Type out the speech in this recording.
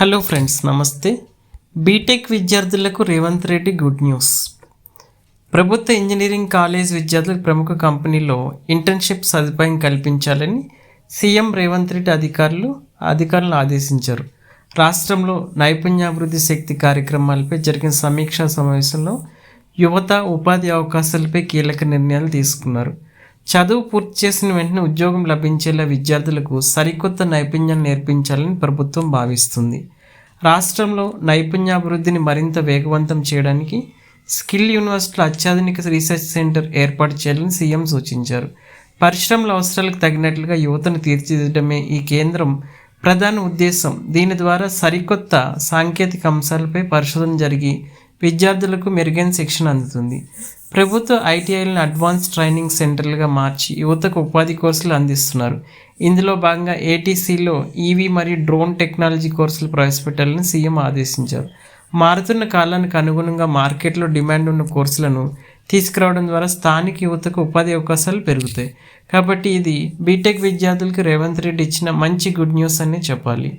Hello friends, నమస్తే. BTech విద్యార్థులకు Revanth Reddy good news. ప్రభుత్వ ఇంజనీరింగ్ కాలేజ్ విద్యార్థులకు ప్రముఖ కంపెనీలో ఇంటర్న్షిప్ సదుపాయం కల్పించాలని సీఎం రేవంత్ రెడ్డి అధికారులను ఆదేశించారు. రాష్ట్రంలో నైపుణ్యాభివృద్ధి శక్తి కార్యక్రమాలపై జరిగిన సమీక్షా సమావేశంలో యువత ఉపాధి అవకాశాలపై కీలక నిర్ణయాలు తీసుకున్నారు. చదువు పూర్తి చేసిన వెంటనే ఉద్యోగం లభించేలా విద్యార్థులకు సరికొత్త నైపుణ్యాలు నేర్పించాలని ప్రభుత్వం భావిస్తుంది. రాష్ట్రంలో నైపుణ్యాభివృద్ధిని మరింత వేగవంతం చేయడానికి స్కిల్ యూనివర్సిటీలో అత్యాధునిక రీసెర్చ్ సెంటర్ ఏర్పాటు చేయాలని సీఎం సూచించారు. పరిశ్రమల అవసరాలకు తగినట్లుగా యువతను తీర్చిదిద్దడమే ఈ కేంద్రం ప్రధాన ఉద్దేశం. దీని ద్వారా సరికొత్త సాంకేతిక అంశాలపై పరిశోధన జరిగి విద్యార్థులకు మెరుగైన శిక్షణ అందుతుంది. ప్రభుత్వ ఐటీఐలను అడ్వాన్స్ ట్రైనింగ్ సెంటర్లుగా మార్చి యువతకు ఉపాధి కోర్సులు అందిస్తున్నారు. ఇందులో భాగంగా ఏటీసీలో ఈవీ మరియు డ్రోన్ టెక్నాలజీ కోర్సులు ప్రవేశపెట్టాలని సీఎం ఆదేశించారు. మారుతున్న కాలానికి అనుగుణంగా మార్కెట్లో డిమాండ్ ఉన్న కోర్సులను తీసుకురావడం ద్వారా స్థానిక యువతకు ఉపాధి అవకాశాలు పెరుగుతాయి. కాబట్టి ఇది బీటెక్ విద్యార్థులకు రేవంత్ రెడ్డి ఇచ్చిన మంచి గుడ్ న్యూస్ అని చెప్పాలి.